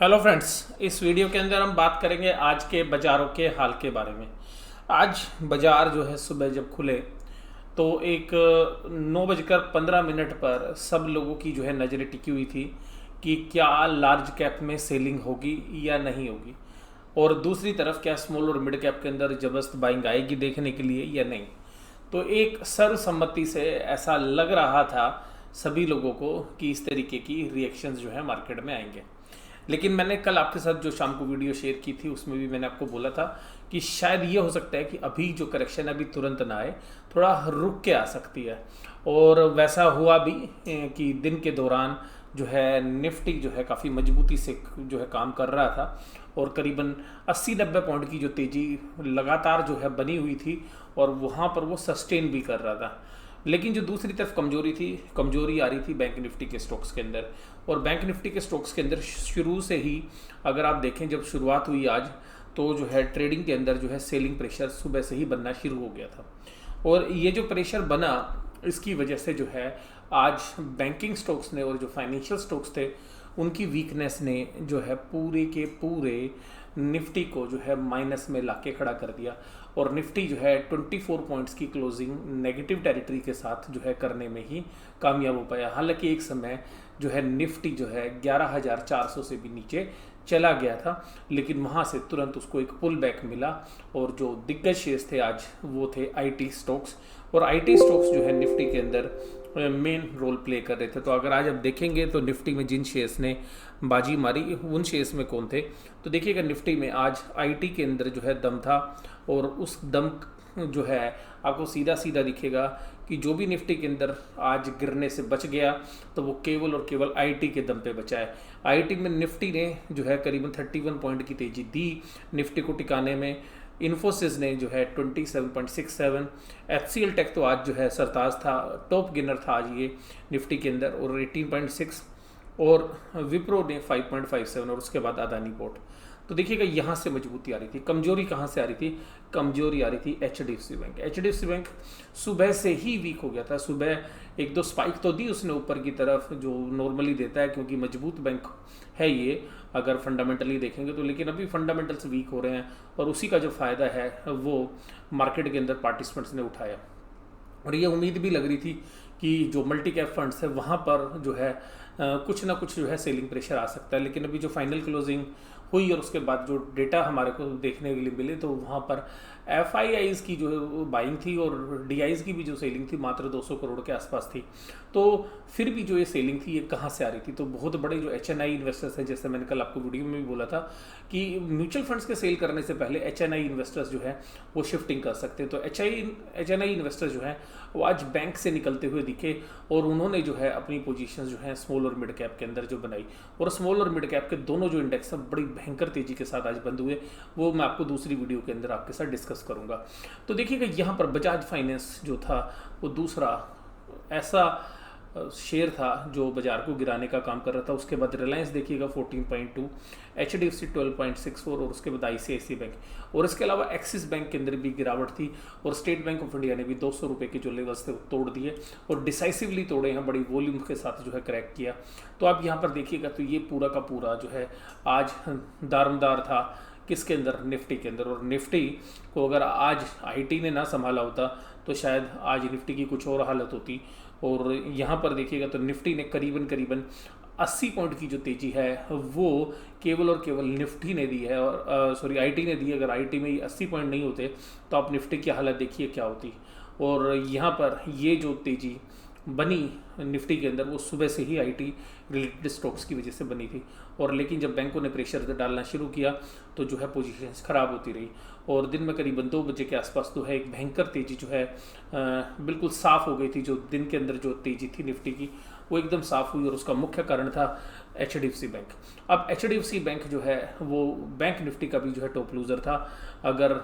Hello friends, इस video के अंदर हम बात करेंगे आज के बाज़ारों के हाल के बारे में। आज बाज़ार जो है सुबह जब खुले तो एक 9:15 पर सब लोगों की जो है नज़रें टिकी हुई थी कि क्या लार्ज कैप में सेलिंग होगी या नहीं होगी, और दूसरी तरफ क्या स्मॉल और मिड कैप के अंदर ज़बरदस्त बाइंग आएगी देखने के लिए या नहीं। तो एक सर्वसम्मति से ऐसा लग रहा था सभी लोगों को कि इस तरीके की रिएक्शंस जो है मार्केट में आएंगे। लेकिन मैंने कल आपके साथ जो शाम को वीडियो शेयर की थी उसमें भी मैंने आपको बोला था कि शायद ये हो सकता है कि अभी जो करेक्शन है अभी तुरंत ना आए, थोड़ा रुक के आ सकती है। और वैसा हुआ भी कि दिन के दौरान जो है निफ्टी जो है काफ़ी मजबूती से जो है काम कर रहा था और करीबन 80-90 पॉइंट की जो तेज़ी लगातार जो है बनी हुई थी और वहाँ पर वो सस्टेन भी कर रहा था। लेकिन जो दूसरी तरफ कमजोरी आ रही थी बैंक निफ्टी के स्टॉक्स के अंदर। और बैंक निफ्टी के स्टॉक्स के अंदर शुरू से ही अगर आप देखें, जब शुरुआत हुई आज, तो जो है ट्रेडिंग के अंदर जो है सेलिंग प्रेशर सुबह से ही बनना शुरू हो गया था। और ये जो प्रेशर बना, इसकी वजह से जो है आज बैंकिंग स्टॉक्स ने और जो फाइनेंशियल स्टॉक्स थे उनकी वीकनेस ने जो है पूरे के पूरे निफ्टी को जो है माइनस में लाके खड़ा कर दिया। और निफ्टी जो है 24 पॉइंट्स की क्लोजिंग नेगेटिव टेरिटरी के साथ जो है करने में ही कामयाब हो पाया। हालांकि एक समय जो है निफ्टी जो है 11,400 से भी नीचे चला गया था, लेकिन वहाँ से तुरंत उसको एक पुल बैक मिला। और जो दिग्गज शेयर्स थे आज वो थे आईटी स्टॉक्स, और आईटी स्टॉक्स जो है निफ्टी के अंदर मेन रोल प्ले कर रहे थे। तो अगर आज आप देखेंगे तो निफ्टी में जिन शेयर्स ने बाजी मारी उन शेयर्स में कौन थे, तो देखिएगा निफ्टी में आज आईटी के अंदर जो है दम था। और उस दम जो है आपको सीधा सीधा दिखेगा कि जो भी निफ्टी के अंदर आज गिरने से बच गया तो वो केवल और केवल आईटी के दम पे बचा है। आईटी में निफ्टी ने जो है करीबन 31 पॉइंट की तेजी दी निफ्टी को टिकाने में। इन्फोसिस ने जो है 27.67, एचसीएल टेक तो आज जो है सरताज था, टॉप गेनर था आज ये निफ्टी के अंदर, और 18.6, और विप्रो ने 5.57, और उसके बाद अदानी पोर्ट। तो देखिएगा यहाँ से मजबूती आ रही थी। कमजोरी कहाँ से आ रही थी? कमजोरी आ रही थी एचडीएफसी बैंक। एचडीएफसी बैंक सुबह से ही वीक हो गया था। सुबह एक दो स्पाइक तो दी उसने ऊपर की तरफ, जो नॉर्मली देता है क्योंकि मजबूत बैंक है ये अगर फंडामेंटली देखेंगे तो। लेकिन अभी फंडामेंटल्स वीक हो रहे हैं और उसी का जो फ़ायदा है वो मार्केट के अंदर पार्टिसिपेंट्स ने उठाया। और ये उम्मीद भी लग रही थी कि जो मल्टी कैप फंड्स है वहाँ पर जो है कुछ ना कुछ जो है सेलिंग प्रेशर आ सकता है। लेकिन अभी जो फाइनल क्लोजिंग हुई और उसके बाद जो डेटा हमारे को देखने के लिए मिले तो वहाँ पर एफ आई आईज की जो बाइंग थी और डी आईज की भी जो सेलिंग थी मात्र 200 करोड़ के आसपास थी। तो फिर भी जो ये सेलिंग थी ये कहाँ से आ रही थी? तो बहुत बड़े जो एच एन आई इन्वेस्टर्स हैं, जैसे मैंने कल आपको वीडियो में भी बोला था कि म्यूचुअल फंड्स के सेल करने से पहले एच एन आई इन्वेस्टर्स जो है वो शिफ्टिंग कर सकते हैं। तो एच एन आई इन्वेस्टर्स जो है वो आज बैंक से निकलते हुए दिखे और उन्होंने जो है अपनी पोजीशंस जो है स्मॉल और मिड कैप के अंदर जो बनाई। और स्मॉल और मिड कैप के दोनों जो इंडेक्स हैं बड़ी भयंकर तेजी के साथ आज बंद हुए, वो मैं आपको दूसरी वीडियो के अंदर आपके साथ डिस्कस करूंगा। तो देखिएगा यहाँ पर बजाज फाइनेंस जो था वो दूसरा ऐसा शेयर था जो बाजार को गिराने का काम कर रहा था। उसके बाद रिलायंस देखिएगा 14.2, एचडीएफसी 12.64, और उसके बाद आईसीआईसी बैंक, और इसके अलावा एक्सिस बैंक के अंदर भी गिरावट थी। और स्टेट बैंक ऑफ इंडिया ने भी 200 रुपये के जो लेवल्स थे तोड़ दिए और डिसाइसिवली तोड़े हैं, बड़ी वॉल्यूम के साथ जो है क्रैक किया। तो आप यहाँ पर देखिएगा तो ये पूरा का पूरा जो है आज दारमदार था किसके अंदर? निफ्टी के अंदर। और निफ्टी को अगर आज आईटी ने ना संभाला होता तो शायद आज निफ्टी की कुछ और हालत होती। और यहाँ पर देखिएगा तो निफ्टी ने करीबन 80 पॉइंट की जो तेजी है वो केवल और केवल निफ्टी ने दी है, और सॉरी आईटी ने दी है। अगर आईटी में 80 पॉइंट नहीं होते तो आप निफ्टी की हालत देखिए क्या होती। और यहाँ पर ये जो तेजी बनी निफ्टी के अंदर वो सुबह से ही आईटी रिलेटेड स्टॉक्स की वजह से बनी थी। और लेकिन जब बैंकों ने प्रेशर डालना शुरू किया तो जो है पोजीशंस ख़राब होती रही। और दिन में करीबन 2 बजे के आसपास तो है एक भयंकर तेज़ी जो है बिल्कुल साफ़ हो गई थी। जो दिन के अंदर जो तेज़ी थी निफ्टी की वो एकदम साफ़ हुई और उसका मुख्य कारण था एचडीएफसी बैंक। अब एचडीएफसी बैंक जो है वो बैंक निफ्टी का भी जो है टॉप लूज़र था। अगर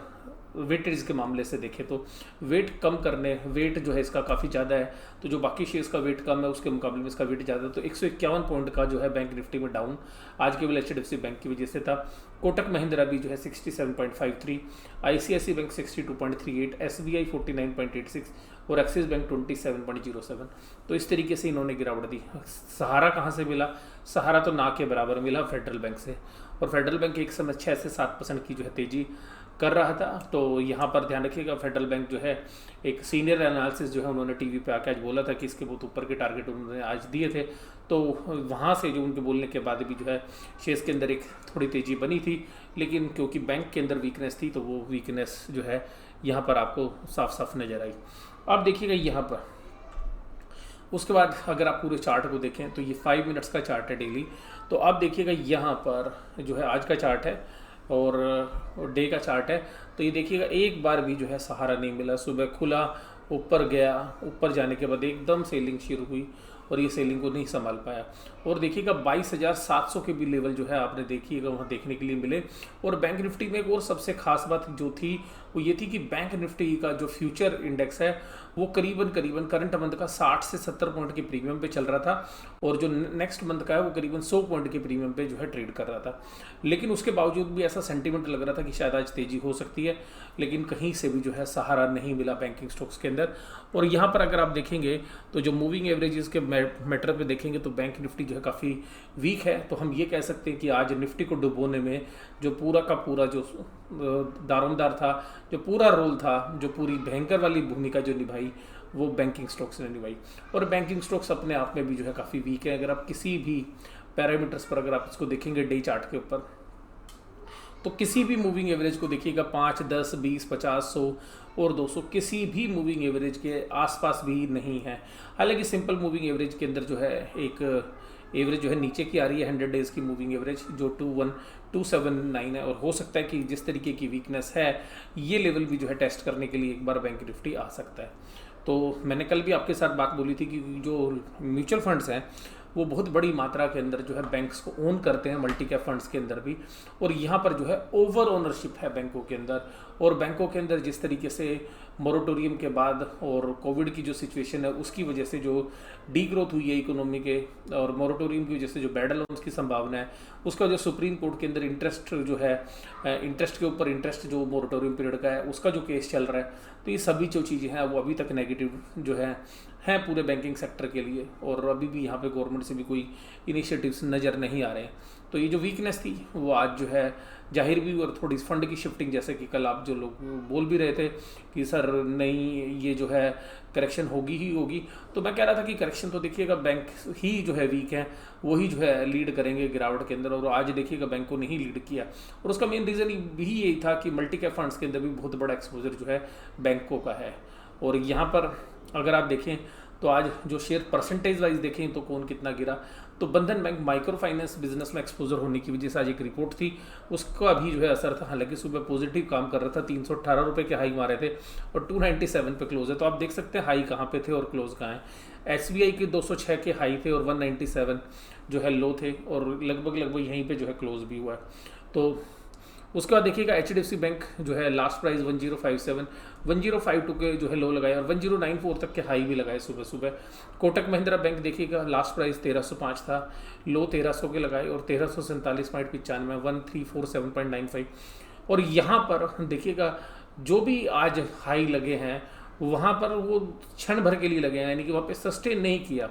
वेटेज के मामले से देखें तो वेट कम करने, वेट जो है इसका काफ़ी ज़्यादा है, तो जो बाकी शेयर्स का वेट कम है उसके मुकाबले में इसका वेट ज़्यादा है। तो 151 पॉइंट का जो है बैंक निफ्टी में डाउन आज केवल एचडीएफसी बैंक की वजह से था। कोटक महिंद्रा भी जो है 67.53, आईसीआईसी बैंक 62.38, एसबीआई 49.86, और एक्सिस बैंक 27.07। तो इस तरीके से इन्होंने गिरावट दी। सहारा कहाँ से मिला? सहारा तो ना के बराबर मिला फेडरल बैंक से, और फेडरल बैंक एक समय 6 से 7% की जो है तेजी कर रहा था। तो यहाँ पर ध्यान रखिएगा, फेडरल बैंक जो है एक सीनियर एनालिसिस जो है उन्होंने टीवी पे आके आज बोला था कि इसके बहुत ऊपर के टारगेट उन्होंने आज दिए थे। तो वहाँ से जो उनके बोलने के बाद भी जो है शेयर्स के अंदर एक थोड़ी तेज़ी बनी थी, लेकिन क्योंकि बैंक के अंदर वीकनेस थी तो वो वीकनेस जो है यहाँ पर आपको साफ साफ नज़र आई। अब देखिएगा यहाँ पर उसके बाद अगर आप पूरे चार्ट को देखें तो ये 5 मिनट्स का चार्ट है डेली। तो अब देखिएगा यहाँ पर जो है आज का चार्ट है और डे का चार्ट है। तो ये देखिएगा एक बार भी जो है सहारा नहीं मिला। सुबह खुला, ऊपर गया, ऊपर जाने के बाद एकदम सेलिंग शुरू हुई और ये सेलिंग को नहीं संभाल पाया। और देखिएगा 22,700 के भी लेवल जो है आपने देखिएगा वहाँ देखने के लिए मिले। और बैंक निफ्टी में एक और सबसे खास बात जो थी वो ये थी कि बैंक निफ्टी का जो फ्यूचर इंडेक्स है वो करीबन करंट मंथ का 60 से 70 पॉइंट के प्रीमियम पे चल रहा था, और जो नेक्स्ट मंथ का है वो करीबन 100 पॉइंट के प्रीमियम पे जो है ट्रेड कर रहा था। लेकिन उसके बावजूद भी ऐसा सेंटीमेंट लग रहा था कि शायद आज तेजी हो सकती है, लेकिन कहीं से भी जो है सहारा नहीं मिला बैंकिंग स्टॉक्स के अंदर। और यहाँ पर अगर आप देखेंगे तो जो मूविंग एवरेजेस के मैटर पे देखेंगे तो बैंक निफ्टी जो है काफ़ी वीक है। तो हम ये कह सकते हैं कि आज निफ्टी को डुबोने में जो पूरा का पूरा जो दारोमदार था, जो पूरा रोल था, जो पूरी भयंकर वाली भूमिका जो निभाई वो बैंकिंग स्टॉक्स ने निभाई। और बैंकिंग स्टॉक्स अपने आप में भी जो है काफ़ी वीक है। अगर आप किसी भी पैरामीटर्स पर अगर आप इसको देखेंगे डे चार्ट के ऊपर, तो किसी भी मूविंग एवरेज को देखिएगा 5, 10, 20, 50, 100 और 200 किसी भी मूविंग एवरेज के आसपास भी नहीं है। हालांकि सिंपल मूविंग एवरेज के अंदर जो है एक एवरेज जो है नीचे की आ रही है 100 डेज़ की मूविंग एवरेज जो 21279 है, और हो सकता है कि जिस तरीके की वीकनेस है ये लेवल भी जो है टेस्ट करने के लिए एक बार बैंक निफ्टी आ सकता है। तो मैंने कल भी आपके साथ बात बोली थी कि जो म्यूचुअल फंड्स हैं वो बहुत बड़ी मात्रा के अंदर जो है बैंक्स को ओन करते हैं, मल्टी कैप फंड्स के अंदर भी, और यहाँ पर जो है ओवर ओनरशिप है बैंकों के अंदर। और बैंकों के अंदर जिस तरीके से मोरेटोरियम के बाद और कोविड की जो सिचुएशन है उसकी वजह से जो डी ग्रोथ हुई है इकोनॉमी के, और मोरेटोरियम की वजह से जो बैड लोन्स की संभावना है, उसका जो सुप्रीम कोर्ट के अंदर इंटरेस्ट जो है इंटरेस्ट के ऊपर इंटरेस्ट जो मोरेटोरियम पीरियड का है उसका जो केस चल रहा है, तो ये सभी जो चीज़ें हैं वो अभी तक नेगेटिव जो है हैं पूरे बैंकिंग सेक्टर के लिए, और अभी भी यहाँ पे गवर्नमेंट से भी कोई इनिशिएटिव्स नज़र नहीं आ रहे हैं। तो ये जो वीकनेस थी वो आज जो है जाहिर भी, और थोड़ी फंड की शिफ्टिंग, जैसे कि कल आप जो लोग बोल भी रहे थे कि सर नहीं ये जो है करेक्शन होगी ही होगी, तो मैं कह रहा था कि करेक्शन तो देखिएगा बैंक ही जो है वीक है, वही जो है लीड करेंगे गिरावट के अंदर, और आज देखिएगा बैंक को नहीं लीड किया। और उसका मेन रीज़न भी यही था कि मल्टी कैप फंड्स के अंदर भी बहुत बड़ा एक्सपोजर जो है बैंकों का है। और यहाँ पर अगर आप देखें तो आज जो शेयर परसेंटेज वाइज देखें तो कौन कितना गिरा, तो बंधन बैंक माइक्रो फाइनेंस बिजनेस में एक्सपोजर होने की वजह से आज एक रिपोर्ट थी उसका भी जो है असर था। हालांकि सुबह पॉजिटिव काम कर रहा था, 318 रुपये के हाई मारे थे और 297 पे क्लोज है। तो आप देख सकते हैं हाई कहाँ पे थे और क्लोज कहाँ है। SBI के 206 के हाई थे और 197 जो है लो थे, और लगभग यहीं पे जो है क्लोज भी हुआ है। तो उसके बाद देखिएगा HDFC बैंक जो है लास्ट प्राइस 1057, 1052 के जो है लो लगाए और 1094 तक के हाई भी लगाए सुबह सुबह। कोटक महिंद्रा बैंक देखिएगा लास्ट प्राइस 1305 था, लो 1300 के लगाए और 1347.95, 1347.95। और यहाँ पर देखिएगा जो भी आज हाई लगे हैं वहाँ पर वो क्षण भर के लिए लगे हैं, यानी कि वहाँ पे सस्टेन नहीं किया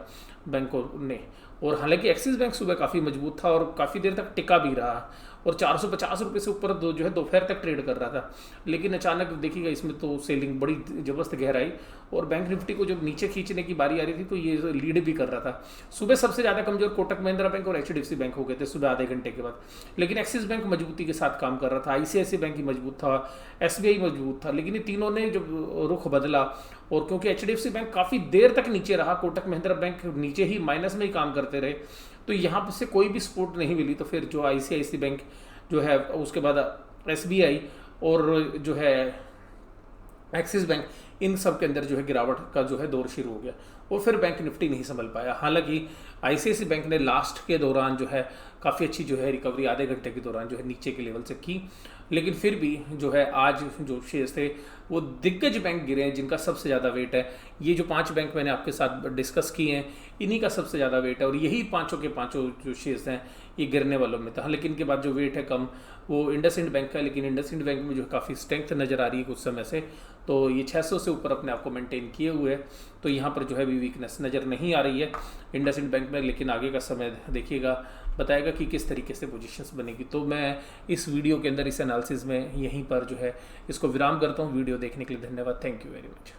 बैंकों ने। और हालांकि एक्सिस बैंक सुबह काफ़ी मजबूत था और काफ़ी देर तक टिका भी रहा और 450 रुपये से ऊपर जो है दोपहर तक ट्रेड कर रहा था, लेकिन अचानक देखिएगा इसमें तो सेलिंग बड़ी ज़बरदस्त गहराई और बैंक निफ्टी को जब नीचे खींचने की बारी आ रही थी तो ये लीड भी कर रहा था। सुबह सबसे ज़्यादा कमजोर कोटक महिंद्रा बैंक और HDFC बैंक हो गए थे सुबह आधे घंटे के बाद, लेकिन एक्सिस बैंक मजबूती के साथ काम कर रहा था, ICICI बैंक ही मजबूत था, SBI मजबूत था, लेकिन ये तीनों ने जब रुख बदला और क्योंकि HDFC बैंक काफ़ी देर तक नीचे रहा, कोटक महिंद्रा बैंक नीचे ही माइनस में ही काम करते रहे, तो यहाँ से कोई भी सपोर्ट नहीं मिली। तो फिर जो ICICI बैंक जो है उसके बाद SBI और जो है एक्सिस बैंक, इन सब के अंदर जो है गिरावट का जो है दौर शुरू हो गया और फिर बैंक निफ्टी नहीं संभल पाया। हालांकि ICICI बैंक ने लास्ट के दौरान जो है काफ़ी अच्छी जो है रिकवरी आधे घंटे के दौरान जो है नीचे के लेवल से की, लेकिन फिर भी जो है आज जो शेयर्स थे वो दिग्गज बैंक गिरे हैं जिनका सबसे ज़्यादा वेट है। ये जो 5 बैंक मैंने आपके साथ डिस्कस किए हैं इन्हीं का सबसे ज़्यादा वेट है और यही पाँचों के पाँचों जो शेयर्स हैं ये गिरने वालों में था। हाँ, लेकिन इनके बाद जो वेट है कम वो इंडसइंड बैंक का है, लेकिन इंडसइंड बैंक में जो काफ़ी स्ट्रेंथ नज़र आ रही है कुछ समय से, तो ये 600 से ऊपर अपने आप को मेंटेन किए हुए है, तो यहाँ पर जो है अभी वीकनेस नज़र नहीं आ रही है इंडसइंड बैंक में। लेकिन आगे का समय देखिएगा, बताएगा कि किस तरीके से पोजीशंस बनेगी। तो मैं इस वीडियो के अंदर इस एनालिसिस में यहीं पर जो है इसको विराम करता हूँ। वीडियो देखने के लिए धन्यवाद। Thank you very much.